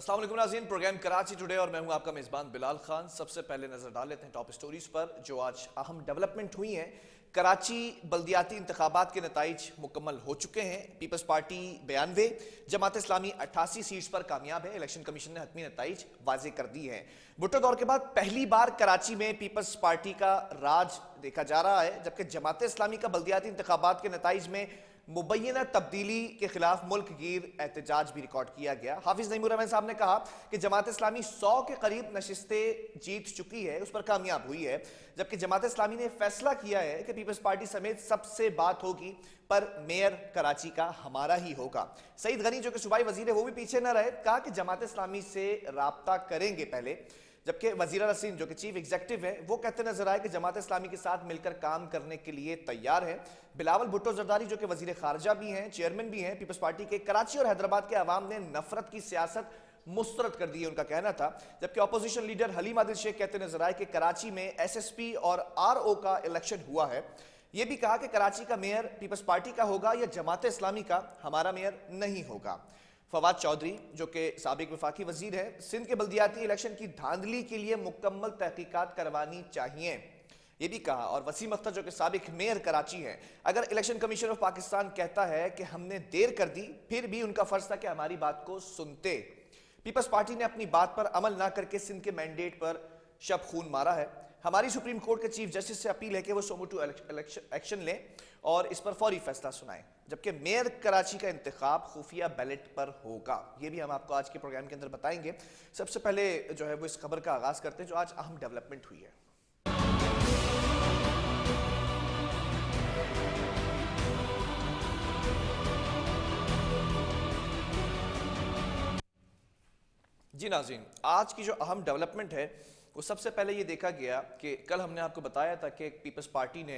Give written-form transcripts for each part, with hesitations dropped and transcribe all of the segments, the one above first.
अस्सलाम वालेकुम नाज़रीन, प्रोग्राम कराची टुडे और मैं हूं आपका मेज़बान बिलाल खान। सबसे पहले नजर डाल लेते हैं टॉप स्टोरीज पर जो आज अहम डेवलपमेंट हुई हैं। कराची बल्दियाती इंतखाबात के नताइज मुकम्मल हो चुके हैं। Peoples party 92, Jamaat Islami 88 seats पर कामयाब है। इलेक्शन कमीशन ने हतमी नताइज वाजे कर दी हैं। भुट्टो दौर के बाद पहली बार कराची में पीपल्स पार्टी का राज देखा जा रहा है, जबकि जमात इस्लामी का बल्दियाती इंतखाबात के नताइज में मुबैना तब्दीली के खिलाफ मुल्क गिर एहतजाज भी रिकॉर्ड किया गया। हाफिज नईमुर रहमान साहब ने कहा कि जमात इस्लामी 100 के करीब नशिस्तें जीत चुकी है, उस पर कामयाब हुई है। जबकि जमात इस्लामी ने फैसला किया है कि पीपल्स पार्टी समेत सबसे बात होगी, पर मेयर कराची का हमारा ही होगा। सईद गनी जो कि सूबाई वजीर है वो भी पीछे न रहे, कहा कि जमात इस्लामी से राब्ता करेंगे पहले। जबकि वजीर रसीन जो कि चीफ एग्जीक्यूटिव है वो कहते नजर आए कि जमात इस्लामी के साथ मिलकर काम करने के लिए तैयार है। बिलावल भुट्टो जरदारी जो कि वजीर खारजा भी हैं, चेयरमैन भी हैं पीपल्स पार्टी के, कराची और हैदराबाद के अवाम ने नफरत की सियासत मुस्तरद कर दी है, उनका कहना था। जबकि अपोजिशन लीडर हलीम आदिल शेख कहते नजर आए कि कराची में SSP और RO का इलेक्शन हुआ है। यह भी कहा कि कराची का मेयर पीपल्स पार्टी का होगा या जमात इस्लामी का, हमारा मेयर नहीं होगा। फवाद चौधरी जो कि साबिक वफाकी वजीर है, सिंध के बल्दियाती इलेक्शन की धांधली के लिए मुकम्मल तहकीकात करवानी चाहिए, ये भी कहा। और वसीम अख्तर जो कि साबिक मेयर कराची है, अगर इलेक्शन कमीशन ऑफ पाकिस्तान कहता है कि हमने देर कर दी, फिर भी उनका फर्ज था कि हमारी बात को सुनते। पीपल्स पार्टी ने अपनी बात पर अमल ना करके सिंध के मैंडेट पर शब खून मारा है। हमारी सुप्रीम कोर्ट के चीफ जस्टिस से अपील है कि वो सोमोटू एक्शन लें और इस पर फौरी फैसला सुनाएं। जबकि मेयर कराची का इंतखाब खुफिया बैलेट पर होगा, ये भी हम आपको आज के प्रोग्राम के अंदर बताएंगे। सबसे पहले जो है वो इस खबर का आगाज करते हैं जो आज अहम डेवलपमेंट हुई है। जी नाज़रीन, आज की जो अहम डेवलपमेंट है वो सबसे पहले ये देखा गया कि कल हमने आपको बताया था कि पीपल्स पार्टी ने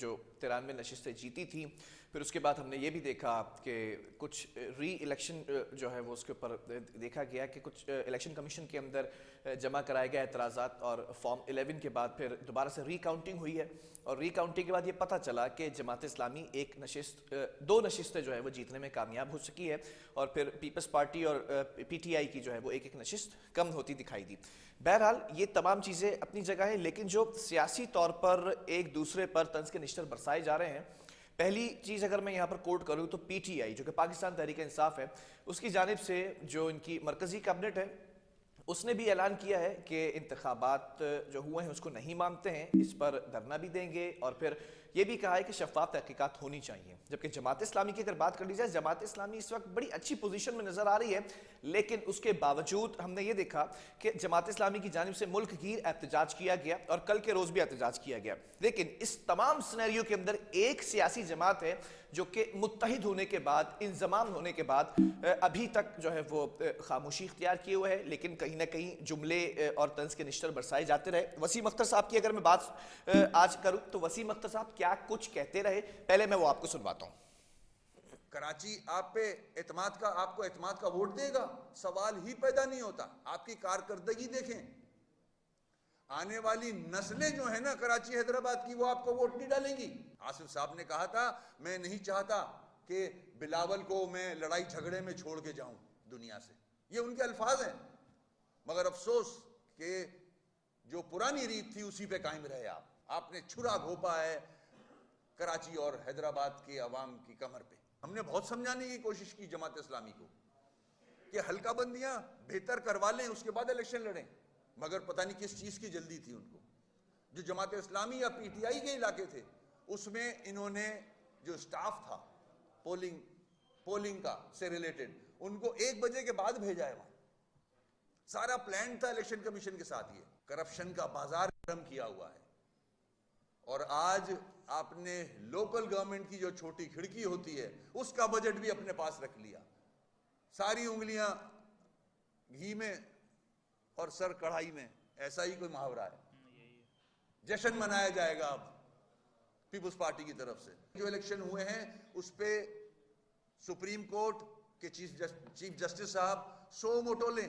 जो 93 नशिस्तें जीती थी, फिर उसके बाद हमने ये भी देखा कि कुछ री इलेक्शन जो है वो उसके ऊपर देखा गया कि कुछ इलेक्शन कमीशन के अंदर जमा कराए गए एतराज़ात और फॉर्म 11 के बाद फिर दोबारा से रीकाउंटिंग हुई है। और रीकाउंटिंग के बाद ये पता चला कि जमात इस्लामी दो नशिस्तें जो है वो जीतने में कामयाब हो सकी है, और फिर पीपल्स पार्टी और PTI की जो है वो एक नशिस्त कम होती दिखाई दी। बहरहाल ये तमाम चीज़ें अपनी जगह है, लेकिन जो सियासी तौर पर एक दूसरे पर तंज के निश्तर बरसाए जा रहे हैं, पहली चीज़ अगर मैं यहाँ पर कोट करूँ तो PTI जो कि पाकिस्तान तहरीक इंसाफ है, उसकी जानिब से जो इनकी मरकज़ी कैबिनेट है उसने भी ऐलान किया है कि इंतखाबात जो हुए हैं उसको नहीं मानते हैं, इस पर धरना भी देंगे, और फिर यह भी कहा है कि शफाफ तहकीकात होनी चाहिए। जबकि जमात इस्लामी की अगर बात कर ली जाए, जमात इस्लामी इस वक्त बड़ी अच्छी पोजीशन में नजर आ रही है, लेकिन उसके बावजूद हमने ये देखा कि जमात इस्लामी की जानिब से मुल्क गिर एहतजाज किया गया और कल के रोज भी एहतजाज किया गया। लेकिन इस तमाम सिनेरियो के अंदर एक सियासी जमात है जो कि मुत्तहिद होने के बाद, इंजमाम होने के बाद अभी तक जो है वो खामोशी इख्तियार किए हुए है, लेकिन कहीं ना कहीं जुमले और तंज के निश्तर बरसाए जाते रहे। वसीम अख्तर साहब की अगर मैं बात आज करूं तो वसीम अख्तर साहब क्या कुछ कहते रहे, पहले मैं वो आपको सुनवाता हूं। कराची आप पे आपको एतमाद का वोट देगा, सवाल ही पैदा नहीं होता। आपकी कारकर्दगी देखें, आने वाली नस्लें जो है ना कराची हैदराबाद की, वो आपको वोट नहीं डालेंगी। आसिफ साहब ने कहा था मैं नहीं चाहता कि बिलावल को मैं लड़ाई झगड़े में छोड़ के जाऊं दुनिया से, ये उनके अल्फाज हैं। मगर अफसोस कि जो पुरानी रीत थी उसी पे कायम रहे। आपने छुरा घोपा है कराची और हैदराबाद के अवाम की कमर पे। हमने बहुत समझाने की कोशिश की जमात इस्लामी को कि हल्का बंदियां बेहतर करवा लें, उसके बाद इलेक्शन लड़ें, मगर पता नहीं किस चीज की जल्दी थी उनको। जो जमात इस्लामी या PTI के इलाके थे उसमें इन्होंने जो स्टाफ था पोलिंग का से रिलेटेड, उनको 1 बजे के बाद भेजा है। वहां सारा प्लान था इलेक्शन कमीशन के साथ। ये करप्शन का बाजार गर्म किया हुआ है। और आज आपने लोकल गवर्नमेंट की जो छोटी खिड़की होती है उसका बजट भी अपने पास रख लिया। सारी उंगलियां घी में और सर कढ़ाई में, ऐसा ही कोई मुहावरा है। जश्न मनाया जाएगा अब पीपल्स पार्टी की तरफ से। जो इलेक्शन हुए हैं उस पे सुप्रीम कोर्ट के चीफ जस्टिस साहब सो मोटो लें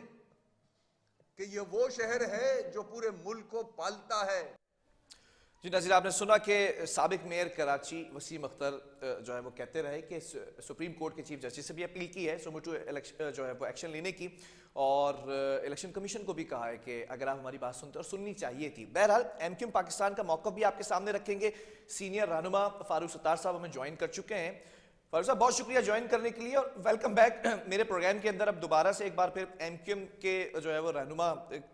कि ये वो शहर है जो पूरे मुल्क को पालता है। जी नाज़रीन, आपने सुना कि साबिक मेयर कराची वसीम अख्तर जो है वो कहते रहे कि सुप्रीम कोर्ट के चीफ जस्टिस से भी अपील की है सुमोटो इलेक्शन जो है वो एक्शन लेने की, और इलेक्शन कमीशन को भी कहा है कि अगर आप हमारी बात सुनते और सुननी चाहिए थी। बहरहाल एमक्यूएम पाकिस्तान का मौक़िफ़ भी आपके सामने रखेंगे। सीनियर रहनुमा फारूक सत्तार साहब हमें ज्वाइन कर चुके हैं। फारूक साहब, बहुत शुक्रिया ज्वाइन करने के लिए और वेलकम बैक मेरे प्रोग्राम के अंदर। अब दोबारा से एक बार फिर एमक्यूएम के जो है वो रहनुमा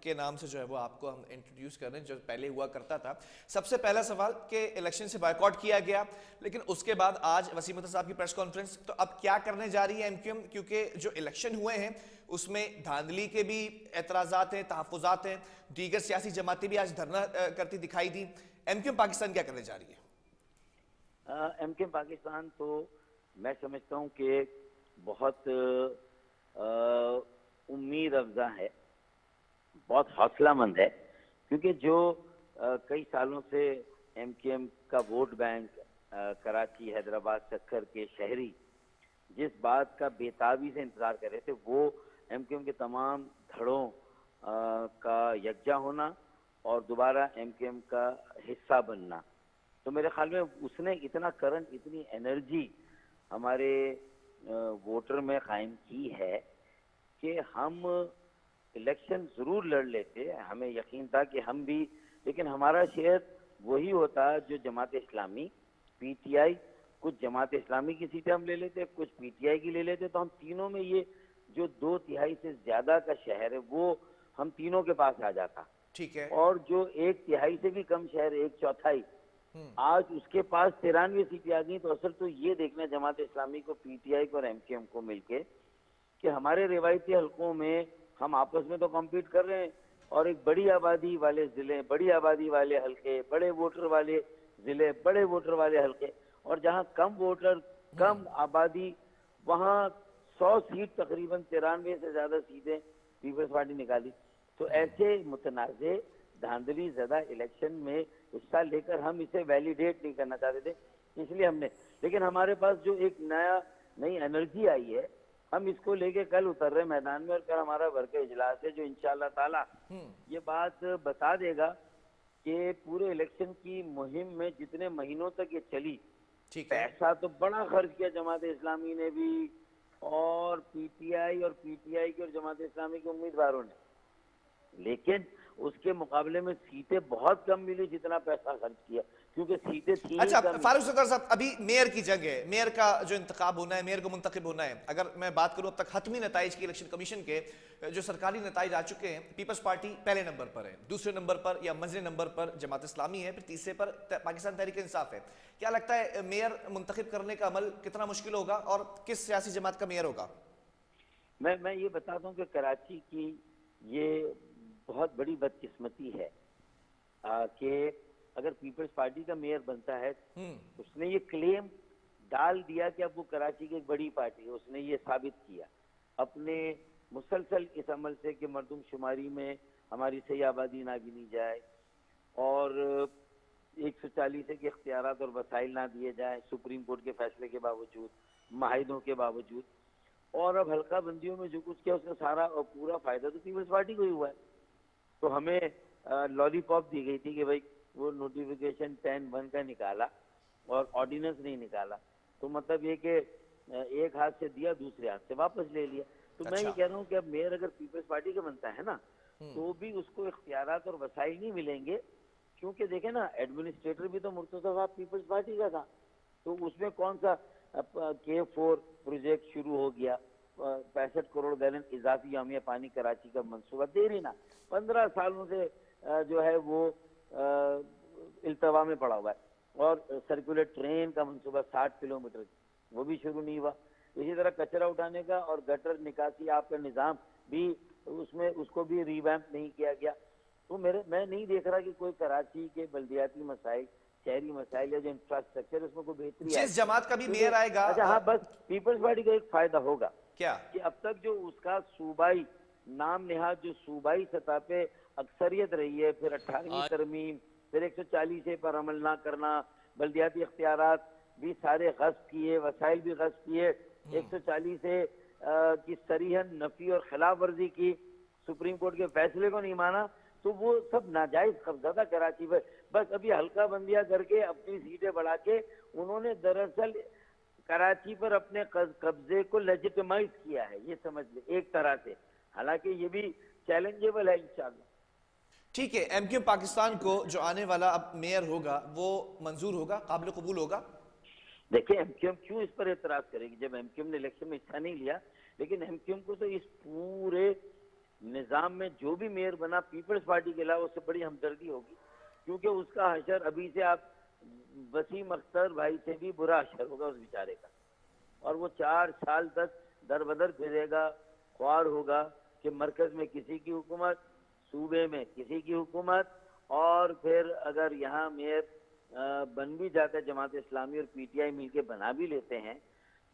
के नाम से जो है वो आपको हम इंट्रोड्यूस कर रहे हैं, जो पहले हुआ करता था। सबसे पहला सवाल कि इलेक्शन से बायकॉट किया गया, लेकिन उसके बाद आज वसीम अख्तर साहब की प्रेस कॉन्फ्रेंस, तो अब क्या करने जा रही है एमक्यूएम? क्योंकि जो इलेक्शन हुए हैं उसमें धांधली के भी एतराज़ात हैं, तहफ़्फ़ुज़ात हैं, दीगर सियासी जमातें भी आज धरना करती दिखाई दी। एमक्यूएम पाकिस्तान क्या करने जा रही है? एमक्यूएम पाकिस्तान तो मैं समझता हूँ कि बहुत उम्मीद अफजा है, बहुत हौसलामंद है, क्योंकि जो कई सालों से एमक्यूएम का वोट बैंक कराची, हैदराबाद, सक्कर के शहरी जिस बात का बेताबी से इंतजार कर रहे थे, वो एमक्यूएम के तमाम धड़ों का यकजा होना और दोबारा एमक्यूएम का हिस्सा बनना, तो मेरे ख्याल में उसने इतना करंट, इतनी एनर्जी हमारे वोटर में कायम की है कि हम इलेक्शन ज़रूर लड़ लेते। हमें यकीन था कि हम भी, लेकिन हमारा शेयर वही होता जो जमात इस्लामी, पीटीआई, कुछ जमात इस्लामी की सीटें हम ले लेते, कुछ पीटीआई की ले लेते, तो हम तीनों में ये जो 2/3 से ज़्यादा का शहर है वो हम तीनों के पास आ जाता। ठीक है। और जो 1/3 से भी कम शहर, 1/4, आज उसके पास 93 सीटें आ गई। तो असल तो ये देखना जमात इस्लामी को, पीटीआई को और एमक्यूएम को मिलके कि हमारे रिवायती हलकों में हम आपस में तो कम्पीट कर रहे हैं, और एक बड़ी आबादी वाले ज़िले, बड़ी आबादी वाले हलके, बड़े वोटर वाले ज़िले, बड़े वोटर वाले हलके, और जहाँ कम वोटर, कम आबादी, वहाँ 100 सीट, तकरीबन 93 से ज़्यादा सीटें पीपल्स पार्टी निकाली। तो ऐसे मुतनाज़े धांधली ज़्यादा इलेक्शन में हिस्सा लेकर हम इसे वैलिडेट नहीं करना चाहते थे, इसलिए हमने, लेकिन हमारे पास जो एक नई एनर्जी आई है, हम इसको लेके कल उतर रहे मैदान में, और कल हमारा वर्क इजलास है जो इंशाअल्लाह ताला ये बात बता देगा कि पूरे इलेक्शन की मुहिम में जितने महीनों तक ये चली, पैसा तो बड़ा खर्च किया जमात इस्लामी ने भी, और पीटीआई की और जमात इस्लामी के उम्मीदवारों ने, लेकिन उसके मुकाबले में सीटें बहुत कम मिली जितना पैसा खर्च किया, क्योंकि सीटें थी। अच्छा फारूक सत्तार साहब, अभी मेयर की जंग है, मेयर का जो इंतखाब होना है, मेयर को मुंतखब होना है। अगर मैं बात करूं अब तक हतमी नताइज की इलेक्शन कमीशन के, जो सरकारी नताइज आ चुके हैं, पीपल्स पार्टी पहले नंबर पर है, दूसरे नंबर पर या मंझले नंबर पर जमात इस्लामी है, फिर तीसरे पर पाकिस्तान तहरीक इंसाफ है। क्या लगता है मेयर मुंतखब करने का अमल कितना मुश्किल होगा और किस सियासी जमात का मेयर होगा? मैं ये बताता हूँ कि कराची की ये बहुत बड़ी बदकिस्मती है कि अगर पीपल्स पार्टी का मेयर बनता है, उसने ये क्लेम डाल दिया कि अब वो कराची की एक बड़ी पार्टी है, उसने ये साबित किया अपने मुसलसल इस अमल से कि मरदमशुमारी में हमारी सही आबादी ना गिनी जाए, और 140 के इख्तियारात और वसाइल ना दिए जाए सुप्रीम कोर्ट के फैसले के बावजूद, माहिदों के बावजूद, और अब हल्का बंदियों में जो कुछ किया उसका सारा और पूरा फायदा तो पीपल्स पार्टी को ही हुआ है। तो हमें लॉलीपॉप दी गई थी कि भाई वो नोटिफिकेशन 10(1) का निकाला और ऑर्डिनेंस नहीं निकाला, तो मतलब ये कि एक हाथ से दिया दूसरे हाथ से वापस ले लिया। तो मैं ये कह रहा हूँ कि अब मेयर अगर पीपल्स पार्टी का बनता है ना, तो भी उसको इख्तियारात और वसाइल नहीं मिलेंगे, क्योंकि देखे ना एडमिनिस्ट्रेटर भी तो मुर्तज़ा साहब पीपल्स पार्टी का था, तो उसमें कौन सा K4 प्रोजेक्ट शुरू हो गया, 65 करोड़ गैलन इजाफी यामिया पानी कराची का मंसूबा, देरी ना 15 सालों से जो है वो इल्तवा में पड़ा हुआ है, और सर्कुलर ट्रेन का मंसूबा 60 किलोमीटर वो भी शुरू नहीं हुआ। इसी तरह कचरा उठाने का और गटर निकासी आपका निज़ाम भी, उसमें उसको भी रिवैम्प नहीं किया गया। तो मैं नहीं देख रहा कि कोई कराची के बल्दियाती मसाइल, शहरी मसाइल या जो इंफ्रास्ट्रक्चर, उसमें कोई बेहतरी है। जिस जमात का भी मेयर आएगा। अच्छा हाँ, बस पीपल्स पार्टी का एक फायदा होगा क्या कि अब तक जो उसका सूबाई नाम निहाद जो सूबाई सतह पे अक्सरियत रही है, फिर 18वीं तरमीम, फिर 140 पर अमल ना करना, बल्दियाती इख्तियारात भी सारे गस्ब किए, वसाइल भी गस्ब किए, 140 की सरीहन नफी और खिलाफ वर्जी की, सुप्रीम कोर्ट के फैसले को नहीं माना, तो वो सब नाजायज कब्जा था कराची पर। बस अभी हल्का बंदियां करके अपनी सीटें बढ़ा के उन्होंने दरअसल कराची पर अपने कब्जे को लेजिटिमाइज किया है, ये समझ ले एक तरह से। हालांकि ये भी चैलेंजेबल है इंशाल्लाह। ठीक है, एमक्यूएम पाकिस्तान को जो आने वाला अब मेयर होगा वो मंजूर होगा, काबिल कबूल होगा? देखिए एमक्यूएम क्यों इस पर एतराज करेगी जब एमक्यूएम ने इलेक्शन में हिस्सा नहीं लिया। लेकिन एमक्यूएम को तो इस पूरे निजाम में जो भी मेयर बना पीपल्स पार्टी के अलावा उससे बड़ी हमदर्दी होगी, क्योंकि उसका हशर अभी से आप वसीम अख्तर भाई से भी बुरा हशर होगा उस बेचारे का। और वो 4 साल तक दर बदर फिरेगा, ख्वार होगा कि मरकज में किसी की हुकूमत, सूबे में किसी की हुकूमत, और फिर अगर यहाँ मेयर बन भी जाता है जमात इस्लामी और पीटीआई मिलके बना भी लेते हैं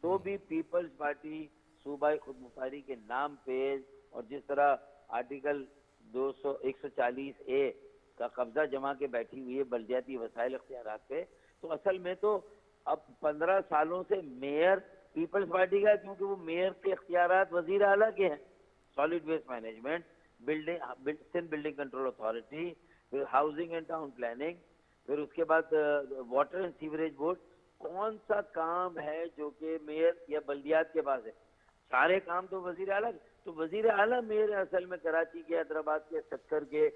तो भी पीपल्स पार्टी सूबाई खुदमुख्तारी के नाम पे, और जिस तरह आर्टिकल 140A का कब्जा जमा के बैठी हुई है बल्दियाती वसाइल इख्तियारात पे, तो असल में तो अब 15 सालों से मेयर पीपल्स पार्टी का, क्योंकि वो मेयर के इख्तियारात वजीर आला के हैं। Solid waste management, Sindh building control authority, फिर हाउसिंग एंड टाउन प्लानिंग, फिर उसके बाद वाटर एंड सीवरेज बोर्ड। कौन सा काम है जो कि मेयर या बल्दियात के पास है? सारे काम तो वजीर आला। तो वजीर आला मेयर असल में कराची के, हैदराबाद के, सक्कर के,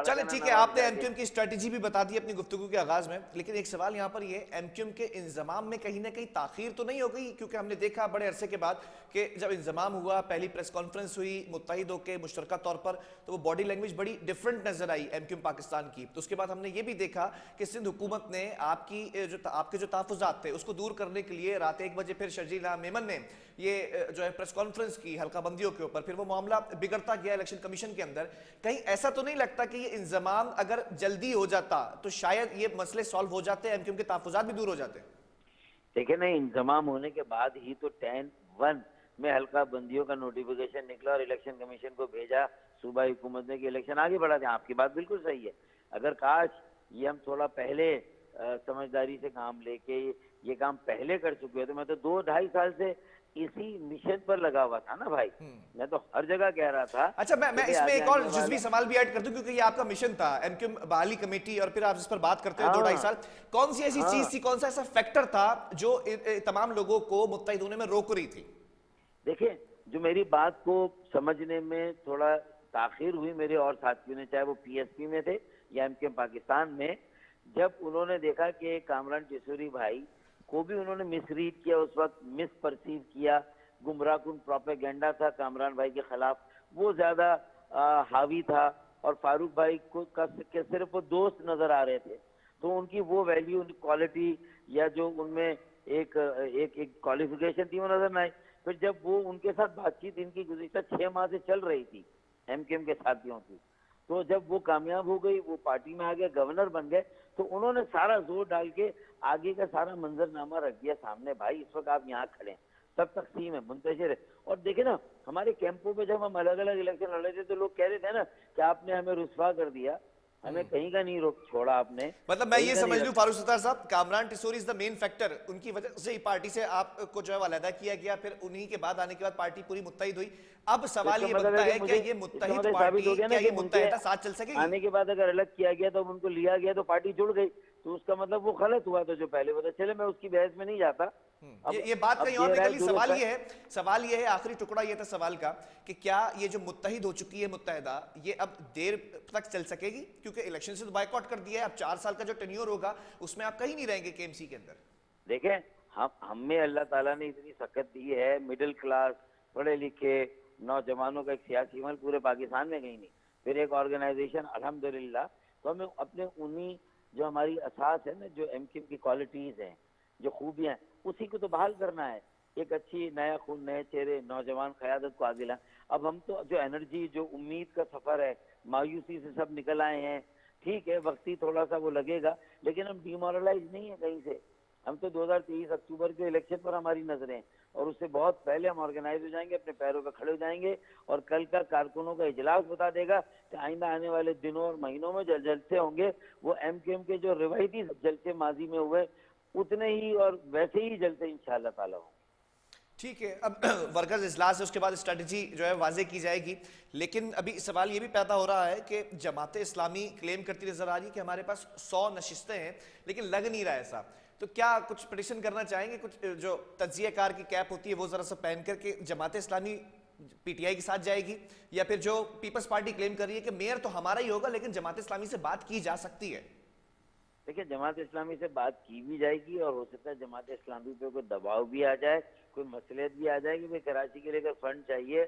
चले ठीक है, आपने एमक्यूएम की स्ट्रेटेजी भी बता दी अपनी गुफ्तगू के आगाज में, लेकिन एक सवाल यहाँ पर ये, एमक्यूएम के इंजमाम में कहीं ना कहीं ताखीर तो नहीं हो गई? क्योंकि हमने देखा बड़े अरसे के बाद कि जब इंजमाम हुआ, पहली प्रेस कॉन्फ्रेंस हुई मुत्तहिद होकर मुश्तरका तौर पर, तो वो बॉडी लैंग्वेज बड़ी डिफरेंट नजर आई एमक्यूएम पाकिस्तान की। तो उसके बाद हमने ये भी देखा कि सिंध हुकूमत ने आपके जो तहफ़्फ़ुज़ात थे उसको दूर करने के लिए रात 1 बजे फिर शर्जील मेमन ने ये जो है प्रेस कॉन्फ्रेंस की हल्का बंदियों के ऊपर, फिर वो मामला बिगड़ता गया इलेक्शन कमीशन के अंदर। कहीं ऐसा तो नहीं लगता कि ये इंजमाम अगर जल्दी हो जाता तो शायद ये मसले सॉल्व हो जाते, एमक्यूएम के तहफ़्फ़ुज़ात भी दूर हो जाते? देखिए ना, इंजमाम होने के बाद ही तो 10-1 में हल्का बंदियों का नोटिफिकेशन निकला और इलेक्शन कमीशन को भेजा सूबाई हुकूमत ने कि इलेक्शन आगे बढ़ा दें। आपकी बात बिल्कुल सही है। अगर काश ये हम थोड़ा पहले समझदारी से काम लेके ये काम पहले कर चुके हैं, तो मैं तो 2-2.5 साल से इसी मिशन पर लगा हुआ था ना भाई। मैं तो हर जगह कह रहा था। अच्छा, मैं इसमें एक और जुज़वी सवाल भी ऐड कर दूं, क्योंकि ये आपका मिशन था एमक्यूएम बहाली कमेटी, और फिर आप इस पर बात करते हो 2-2.5 साल। कौन सी ऐसी चीज थी, कौन सा ऐसा फैक्टर था जो तमाम लोगों को मुत्तहिद होने में रोक रही थी? देखिए, जो मेरी बात को समझने में थोड़ा ताखिर हुई मेरे और साथियों ने, चाहे वो पीएसपी में थे या एमक्यूएम पाकिस्तान में, जब उन्होंने देखा कि कामरान टिसूरी भाई को भी उन्होंने मिसरीड किया, उस वक्त मिस परसीव किया, गुमराहकुन प्रोपेगेंडा था कामरान भाई के खिलाफ, वो ज्यादा हावी था, और फारूक भाई को के सिर्फ वो दोस्त नजर आ रहे थे। तो उनकी वो वैल्यू, उनकी क्वालिटी या जो उनमें एक क्वालिफिकेशन थी वो नजर नहीं। फिर जब वो उनके साथ बातचीत इनकी गुज़िश्ता 6 माह से चल रही थी एमक्यूएम के साथियों की, तो जब वो कामयाब हो गई, वो पार्टी में आ गए, गवर्नर बन गए, तो उन्होंने सारा जोर डाल के आगे का सारा मंजरनामा रख दिया सामने। भाई इस वक्त आप यहाँ खड़े हैं, सब तकसीम है, मुंतशिर है। और देखे ना, हमारे कैंपों पे जब हम अलग अलग इलेक्शन लड़े थे तो लोग कह रहे थे ना कि आपने हमें रुस्वा कर दिया, हमें कहीं का नहीं रोक छोड़ा आपने। मतलब मैं ये समझ लूं फारूक सत्तार साहब, Kamran Tessori is the main factor, उनकी वजह से ही पार्टी से आपको जो है अलहदा किया गया, फिर उन्हीं के बाद आने के बाद पार्टी पूरी मुत्तहिद हुई। अब सवाल ये बनता है कि ये मुत्तहिद पार्टी क्या ये मुत्तहिदा साथ चल सकेगी? आने के बाद अगर अलग किया गया तो उनको लिया गया तो पार्टी जुड़ गई, तो उसका मतलब वो गलत हुआ। तो जो पहले पता चले, मैं उसकी बहस में नहीं जाता। ये बात कहीं और निकली। सवाल ये है, आखिरी टुकड़ा ये था सवाल का, कि क्या ये जो मुत्तहिद हो चुकी है मुत्तहिदा, ये अब देर तक चल सकेगी? क्योंकि इलेक्शन से तो बायकॉट कर दिया है, अब 4 साल का जो टेन्योर होगा उसमें आप कहीं नहीं रहेंगे केएमसी के अंदर। देखें, हम में अल्लाह ताला ने इतनी सख्त दी है, मिडिल क्लास, पढ़े लिखे नौजवानों का एक सियासी अमल पूरे पाकिस्तान में कहीं नहीं, फिर एक ऑर्गेनाइजेशन अल्हम्दुलिल्लाह। तो हमें अपने उन्हीं जो हमारी असास है ना, जो एमक्यूएम की क्वालिटीज हैं, जो खूबियां हैं, उसी को तो बहाल करना है। एक अच्छी नया खून, नए चेहरे, नौजवान क़यादत को आगे ला। अब हम तो जो एनर्जी, जो उम्मीद का सफर है, मायूसी से सब निकल आए हैं। ठीक है, वक्ती थोड़ा सा वो लगेगा, लेकिन हम डिमोरलाइज नहीं है कहीं से। हम तो 2023 अक्टूबर के इलेक्शन पर हमारी नजरें हैं, और उससे बहुत पहले हम ऑर्गेनाइज हो जाएंगे, अपने पैरों पर खड़े हो जाएंगे। और कल का कारकुनों का इजलास बता देगा कि आइंदा आने वाले दिनों और महीनों में जलसे होंगे वो एमक्यूएम के जो रिवायती जलसे माजी में हुए, उतने ही और वैसे ही जलसे इंशाअल्लाह ताला होंगे। ठीक है, अब वर्कर्स इजलास है, उसके बाद स्ट्रेटजी जो है वाजे की जाएगी। लेकिन अभी सवाल ये भी पैदा हो रहा है कि जमात इस्लामी क्लेम करती नजर आ रही है कि हमारे पास 100 नशिस्तें हैं, लेकिन लग नहीं रहा ऐसा। तो क्या कुछ पिटिशन करना चाहेंगे, कुछ जो तज्जियाकार की कैप होती है वो जरा सा पहन करके जमात इस्लामी पीटीआई के साथ जाएगी, या फिर जो पीपल्स पार्टी क्लेम कर रही है कि मेयर तो हमारा ही होगा लेकिन जमात इस्लामी से बात की जा सकती है? देखिए, जमात इस्लामी से बात की भी जाएगी और हो सकता है जमात इस्लामी पे कोई दबाव भी आ जाए, कोई मसलियत भी आ जाए कि भाई कराची के लिए अगर फंड चाहिए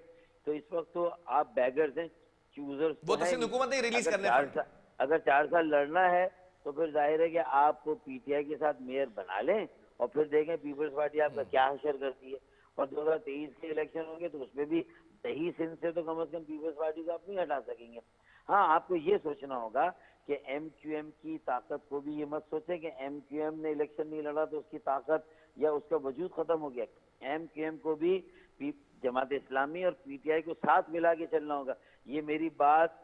तो इस वक्त तो आप बैगर्स हैं, चूजर्स वो तो सिंध हुकूमत ने रिलीज करने फंड। अगर 4 साल लड़ना है तो फिर जाहिर है कि आप पीटीआई के साथ मेयर बना लें और फिर देखें पीपल्स पार्टी आपका क्या हशर करती है। और 2023 के इलेक्शन होंगे तो उसमें भी दही सिंध से तो कम से कम पीपल्स पार्टी को आप नहीं हटा सकेंगे। हाँ, आपको ये सोचना होगा कि एमक्यूएम की ताकत को भी ये मत सोचे कि एमक्यूएम ने इलेक्शन नहीं लड़ा तो उसकी ताकत या उसका वजूद खत्म हो गया। एमक्यूएम को भी जमात इस्लामी और पीटीआई को साथ मिला के चलना होगा। ये मेरी बात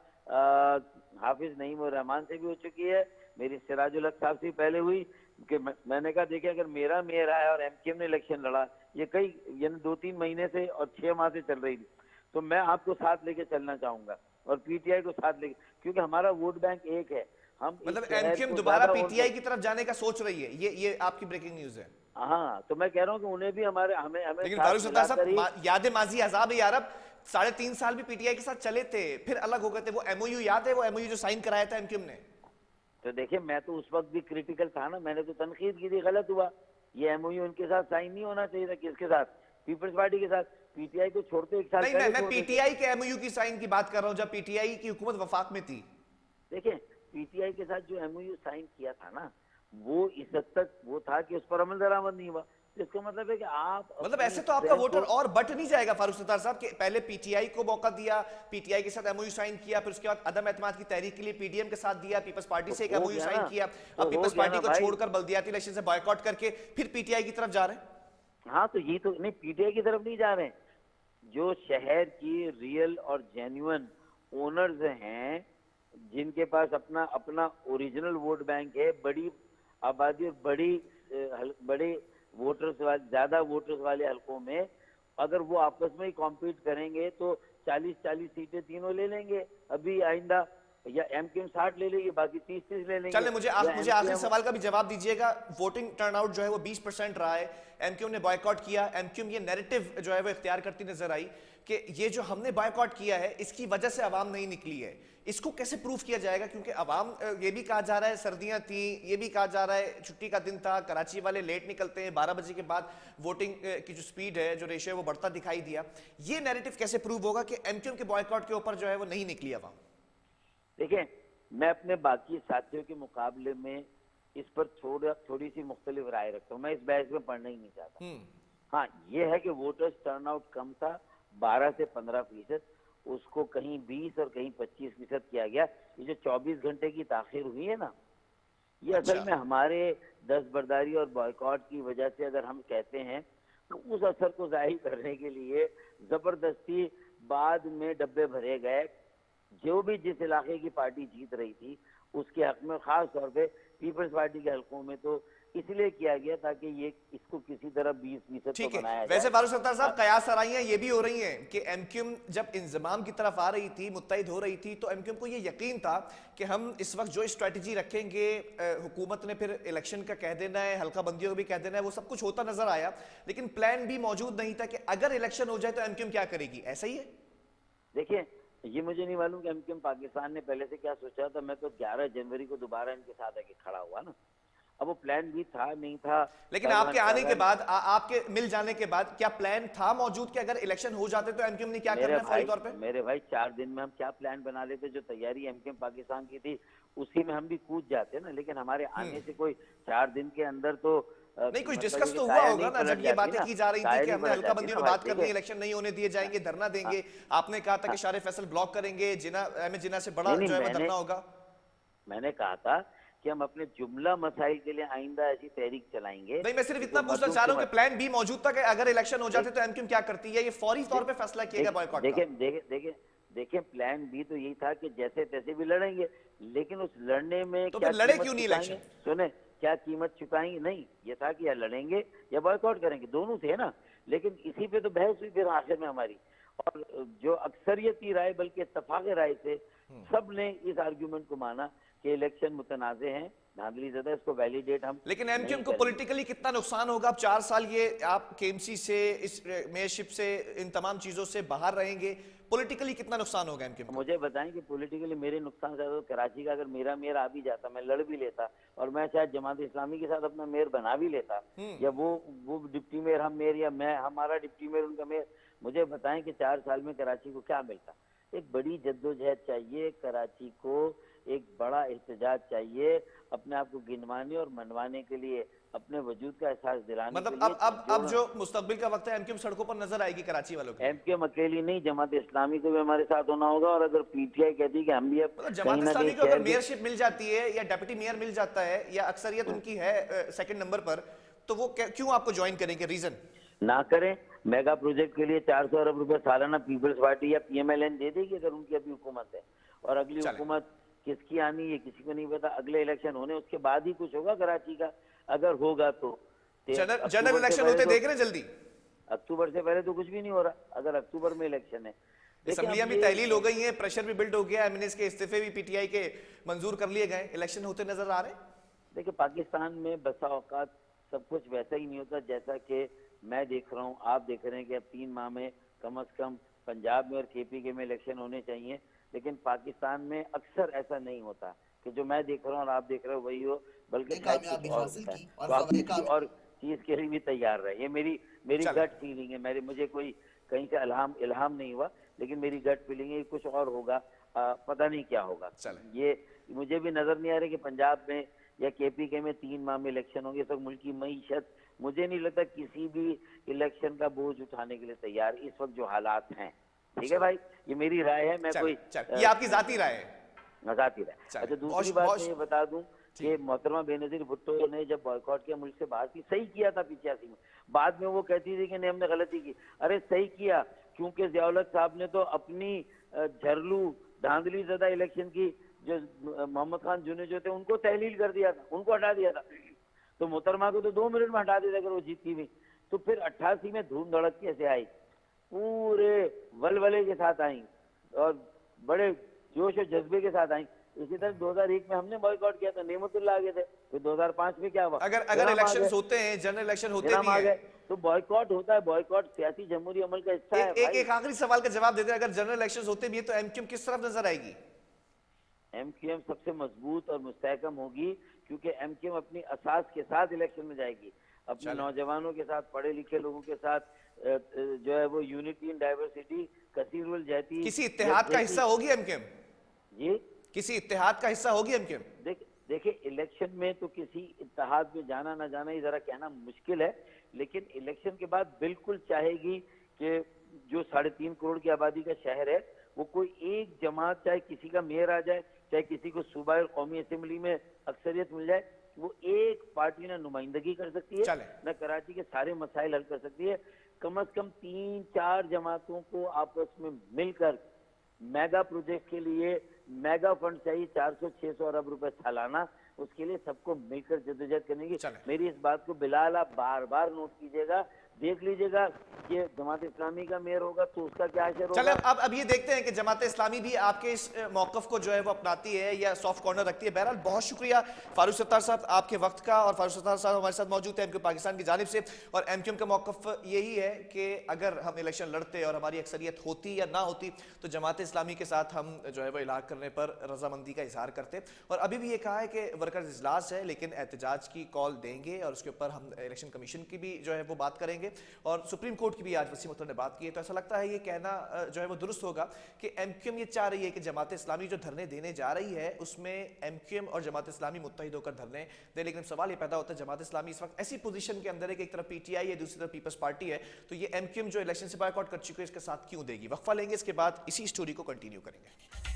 हाफिज नईम और रहमान से भी हो चुकी है, मेरी सिराजुल हक साहब से पहले हुई कि मैंने कहा देखिए अगर मेरा मेयर आया और एमक्यूएम ने इलेक्शन लड़ा, ये कई यानी 2-3 महीने से और 6 माह से चल रही थी, तो मैं आपको साथ लेके चलना चाहूंगा और पीटीआई को साथ लेके, क्योंकि हमारा वोट बैंक एक है। हम मतलब एमक्यूएम दोबारा पीटीआई की तरफ जाने का सोच रही है, ये आपकी ब्रेकिंग न्यूज है? हाँ, तो मैं कह रहा हूँ कि उन्हें भी हमें लेकिन फारूक सत्तार साहब, याद माजी अजाब यार, अब 3.5 साल भी पीटीआई के साथ चले थे, फिर अलग हो गए थे। वो एमओयू याद है, वो एमओयू जो साइन कराया था एमक्यूएम ने? तो देखिए, मैं तो उस वक्त भी क्रिटिकल था ना, मैंने तो तनकीद की थी, गलत हुआ। ये एमओयू उनके साथ साइन नहीं होना चाहिए था। किसके साथ? पीपल्स पार्टी के साथ। पीटीआई को छोड़ते 1 साल नहीं, मैं पीटीआई के एमओयू की साइन की बात कर रहा हूं जब पीटीआई की हुकूमत वफाक में थी। देखिए, पीटीआई के साथ जो एमओयू साइन किया था ना, वो इस हद तक वो था कि उस पर अमल दरामद नहीं हुआ। इसका मतलब है कि आप मतलब ऐसे तो आपका वोटर और बट नहीं जाएगा फारूक सत्तार साहब के पहले पीटीआई को मौका दिया, पीटीआई के साथ एमओयू साइन किया, फिर उसके बाद अदम एतमाद की तहरीक के लिए पीडीएम के साथ दिया, पीपल्स पार्टी से एक एमओयू साइन किया, अब पीपल्स पार्टी को छोड़कर बल्दियाती इलेक्शन से बॉयकॉट करके फिर पीटीआई की तरफ जा रहे हैं। हाँ, तो ये तो नहीं, पीटीआई की तरफ नहीं जा रहे हैं। जो शहर की रियल और जेन्युइन ओनर्स हैं, जिनके पास अपना अपना ओरिजिनल वोट बैंक है, बड़ी आबादी और बड़े वोटर्स वाले, ज्यादा वोटर्स वाले हलकों में, अगर वो आपस में ही कॉम्पीट करेंगे तो 40-40 सीटें तीनों ले लेंगे अभी आइंदा, या एमक्यूएम 60 ले लेगी, बाकी 30-30 ले लेंगे। चलिए, मुझे आखिरी सवाल का भी जवाब दीजिएगा। वोटिंग टर्नआउट जो है वो 20% रहा है, एमक्यूएम ने बॉयकॉट किया, एमक्यूएम ये नैरेटिव जो है वो इख्तियार करती नजर आई कि ये जो हमने बॉयकॉट किया है इसकी वजह से आवाम नहीं निकली है। इसको कैसे प्रूफ किया जाएगा? क्योंकि आवाम, ये भी कहा जा रहा है सर्दियां थी, ये भी कहा जा रहा है छुट्टी का दिन था, कराची वाले लेट निकलते हैं, 12 बजे के बाद वोटिंग की जो स्पीड है, जो रेशियो है वो बढ़ता दिखाई दिया। ये नैरेटिव कैसे प्रूव होगा कि एमक्यूएम के बॉयकॉट के ऊपर जो है वो नहीं निकली आवाम? देखिए, मैं अपने बाकी साथियों के मुकाबले में इस पर थोड़ी सी मुख्तलिफ राय रखता हूँ। मैं इस बहस में पढ़ना ही नहीं चाहता। हाँ, ये है कि वोटर्स टर्नआउट कम था, 12 से 15%, उसको कहीं 20 और कहीं 25% किया गया। ये जो 24 घंटे की ताखिर हुई है ना, ये असल में हमारे दस्तबरदारी और बॉयकॉट की वजह से अगर हम कहते हैं तो उस असर को जाहिर करने के लिए जबरदस्ती बाद में डब्बे भरे गए। जो भी जिस इलाके की पार्टी जीत रही थी उसके हक में, खास तौर पे पीपल्स पार्टी के हलकों में, तो इसलिए किया गया ताकि ये इसको किसी तरह 20% तो बनाया जाए। वैसे फारूक सत्तार साहब, कयास आराइयां ये भी हो रही हैं कि एमक्यूएम जब इंजमाम की तरफ आ रही थी, मुत्तहिद हो रही थी, तो एमक्यूएम को ये यकीन था कि हम इस वक्त जो स्ट्रेटजी रखेंगे, हुकूमत ने फिर इलेक्शन का कह देना है, हल्का बंदियों को भी कह देना है, वो सब कुछ होता नजर आया, लेकिन प्लान भी मौजूद नहीं था कि अगर इलेक्शन हो जाए तो एमक्यूएम क्या करेगी। ऐसा ही है? देखिए, ये मुझे नहीं मालूम कि एमक्यूएम पाकिस्तान ने पहले से क्या सोचा था। मैं तो 11 जनवरी को दोबारा इनके साथ आके खड़ा हुआ ना। अब वो प्लान भी था नहीं था, लेकिन आपके आने के बाद, आपके मिल जाने के बाद क्या प्लान था मौजूद कि अगर इलेक्शन हो जाते तो एमक्यूएम ने क्या करना है फौरी तौर पे? मेरे भाई, 4 दिन में हम क्या प्लान बना लेते। जो तैयारी एमक्यूएम पाकिस्तान की थी उसी में हम भी कूद जाते ना। लेकिन हमारे आने से कोई 4 दिन के अंदर तो नहीं, कुछ डिस्कस तो हुआ होगा ना जब ये बातें की जा रही थी कि हमने हल्का बंदियों में बात करनी है, इलेक्शन नहीं होने दिए जाएंगे, धरना देंगे। आपने कहा था कि शारे फैसल ब्लॉक करेंगे, जिना से बड़ा जो है धरना होगा। मैंने कहा था कि हम अपने जुमला मसाइल के लिए आइंदा ऐसी तहरीक चलाएंगे। नहीं, मैं सिर्फ इतना पूछना चाह रहा हूं कि प्लान बी मौजूद था कि अगर इलेक्शन हो जाते तो एमक्यूएम क्या करती है? ये फौरी तौर पे फैसला किया गया बॉयकॉट का। देखिए, प्लान बी तो यही था कि जैसे तैसे भी लड़ेंगे, लेकिन उस लड़ने में तो फिर लड़े क्यों नहीं इलेक्शन? सुने, क्या कीमत चुकाएंगे? नहीं, ये था कि या लड़ेंगे या बॉयकॉट करेंगे, दोनों थे ना। लेकिन इसी पे तो बहस हुई फिर आखिर में हमारी, और जो अक्सरियती राय बल्कि इत्तेफाक राय से सब ने इस आर्ग्यूमेंट को माना कि इलेक्शन मुतनाज़े हैं, धांधली ज़्यादा, इसको वैलिडेट हम लेकिन एमक्यूएम नहीं को करेंगे। पॉलिटिकली कितना नुकसान होगा? अब 4 साल ये आप केएमसी से, इस मेयरशिप से, इन तमाम चीजों से बाहर रहेंगे, पॉलिटिकली कितना नुकसान होगा एमक्यूएम को? मुझे बताएं कि पॉलिटिकली मेरे नुकसान से तो कराची का अगर मेरा मेयर आ भी जाता, मैं लड़ भी लेता और मैं शायद जमात इस्लामी के साथ अपना मेयर बना भी लेता, या वो डिप्टी मेयर हम मेयर, या मैं हमारा डिप्टी मेयर उनका मेयर, मुझे बताएं कि 4 साल में कराची को क्या मिलता? एक बड़ी जद्दोजहद चाहिए कराची को, एक बड़ा एहतजाज चाहिए अपने आप को गिनवाने और मनवाने के लिए, अपने वजूद का एहसास दिलाने मतलब के लिए। अब जो मुस्तकबिल का वक्त है, एमक्यूएम सड़कों पर नजर आएगी कराची वालों की। एमक्यूएम अकेली नहीं, जमात इस्लामी को भी हमारे साथ होना होगा, और अगर पीटीआई कहती है कि हम भी अब मतलब कहीं जमात ना इस्लामी कहीं को अगर शहर के, मेयरशिप मिल जाती है या डेप्यूटी मेयर मिल जाता है या अक्सरियत उनकी है सेकंड नंबर पर, तो वो क्यों आपको ज्वाइन करेंगे? रीजन ना करें। मेगा प्रोजेक्ट के लिए 400 अरब रुपए सालाना पीपल्स पार्टी या पीएमएलएन दे देगी अगर उनकी अभी हुकूमत है, और अगली चलें। हुकूमत किसकी आनी है किसी को नहीं पता। अगले इलेक्शन होने उसके बाद ही कुछ होगा कराची का, अगर होगा तो। जनरल इलेक्शन होते देख रहे हैं जल्दी? अक्टूबर से पहले तो कुछ भी नहीं हो रहा, अगर अक्टूबर में इलेक्शन है। असम्बलियां भी तहलील हो गई हैं, प्रेशर भी बिल्ड हो गया, एमएनएस के इस्तीफे भी पीटीआई के मंजूर कर लिए गए, इलेक्शन होते नजर आ रहे हैं। देखिए, पाकिस्तान में बसा औकात सब कुछ वैसा ही नहीं होता जैसा कि मैं देख रहा हूँ, आप देख रहे हैं कि अब 3 माह में कम से कम पंजाब में और केपी में इलेक्शन होने चाहिए, लेकिन पाकिस्तान में अक्सर ऐसा नहीं होता कि जो मैं देख रहा हूँ और आप देख रहे हो वही हो, बल्कि शायद कुछ और होता है। तो आप किसी और चीज के लिए भी तैयार रहे, ये मेरी गट फीलिंग है। मुझे कोई कहीं से इल्हाम नहीं हुआ, लेकिन मेरी गट फीलिंग है कुछ और होगा, पता नहीं क्या होगा। ये मुझे भी नजर नहीं आ रहा कि पंजाब में या केपी में 3 माह में इलेक्शन होंगे। सब मुल्क की मईशत मुझे नहीं लगता किसी भी इलेक्शन का बोझ उठाने के लिए तैयार इस वक्त जो हालात हैं। ठीक है भाई, ये मेरी राय है, मैं कोई ये आपकी जाती राय है? जाती राय। अच्छा, दूसरी बात मैं ये बता दूं कि मोहतरमा बेनजीर भुट्टो ने जब बॉयकॉट किया, मुल्क से बाहर की, सही किया था 85 में। बाद में वो कहती थी कि नहीं हमने गलती की। अरे सही किया, क्योंकि ज़ियाउल साहब ने तो अपनी झरलू धांधली ज़दा इलेक्शन की जो मोहम्मद खान जूनियर जो थे उनको तहलील कर दिया था, उनको हटा दिया था। तो मोहतरमा को तो 2 मिनट में हटा देता अगर वो जीतती भी। तो फिर 88 में धूम धड़क कैसे आई, पूरे वलवले के साथ आई और बड़े जोश और जज्बे के साथ आई। इसी तरह 2001 में हमने बॉयकॉट किया था, नेमतुल्लाह आ गए थे। फिर 2005 में क्या हुआ, अगर इलेक्शन होते हैं, जनरल इलेक्शन होते भी हैं, तो बॉयकॉट होता है। बॉयकॉट सियासी जमहूरी अमल का हिस्सा है। एक आखिरी सवाल का जवाब देते हैं, अगर जनरल इलेक्शन होते भी है तो एमक्यूएम किस तरफ नजर आएगी? एमक्यूएम सबसे मजबूत और मुस्तहकम होगी, क्योंकि एमक्यूएम अपनी असास के साथ इलेक्शन में जाएगी, अपने नौजवानों के साथ, पढ़े लिखे लोगों के साथ, जो है वो यूनिटी इन डाइवर्सिटी, कसीरुल जहती। किसी इत्तेहाद का हिस्सा होगी एमक्यूएम? जी, किसी इत्तेहाद का हिस्सा होगी एमक्यूएम? देखिए, इलेक्शन में तो किसी इत्तेहाद में जाना ना जाना ये जरा कहना मुश्किल है, लेकिन इलेक्शन के बाद बिल्कुल चाहेगी कि जो 3.5 करोड़ की आबादी का शहर है, वो कोई एक जमात, चाहे किसी का मेयर आ जाए, चाहे किसी को सूबा और कौमी असेंबली में अक्सरियत मिल जाए, वो एक पार्टी ना नुमाइंदगी कर सकती है, न कराची के सारे मसाइल हल कर सकती है। कम से कम 3-4 जमातों को आपस में मिलकर मेगा प्रोजेक्ट के लिए मेगा फंड चाहिए, 400-600 अरब रुपए सालाना, उसके लिए सबको मिलकर जद्दोजहद करने की। मेरी इस बात को बिलाल आप बार बार नोट कीजिएगा, देख लीजिएगा कि जमात इस्लामी का मेयर होगा तो उसका क्या असर होगा। चलो अब ये देखते हैं कि जमात इस्लामी भी आपके इस मौकफ को जो है वो अपनाती है या सॉफ्ट कॉर्नर रखती है। बहरहाल बहुत शुक्रिया फारूक सत्तार साहब आपके वक्त का, और फारूक सत्तार साहब हमारे साथ मौजूद है एमक्यूएम पाकिस्तान की जानिब से। और एमक्यूएम का मौकफ यही है कि अगर हम इलेक्शन लड़ते और हमारी अक्सरियत होती या ना होती तो जमात इस्लामी के साथ हम जो है वो इलाक करने पर रजामंदी का इजहार करते। और अभी भी ये कहा है कि वर्कर्स इजलास है, लेकिन एहतजाज की कॉल देंगे और उसके ऊपर हम इलेक्शन कमीशन की भी जो है वो बात करेंगे, और सुप्रीम कोर्ट की भी आज वसीम अख्तर ने बात की है। तो ऐसा लगता है ये कहना जो है वो दुरुस्त होगा कि एमक्यूएम ये चाह रही है कि जमात इस्लामी जो धरने देने जा रही है उसमें एमक्यूएम और जमात इस्लामी मुत्तहिद होकर धरने दे। लेकिन सवाल ये पैदा होता है, जमात इस्लामी इस वक्त ऐसी पोजीशन के अंदर है कि एक तरफ पीटीआई है, दूसरी तरफ पीपल्स पार्टी है, तो ये एमक्यूएम जो इलेक्शन से बॉयकॉट कर चुकी है इसके साथ क्यों देगी? वक्फा लेंगे, इसके बाद इसी स्टोरी को कंटिन्यू करेंगे।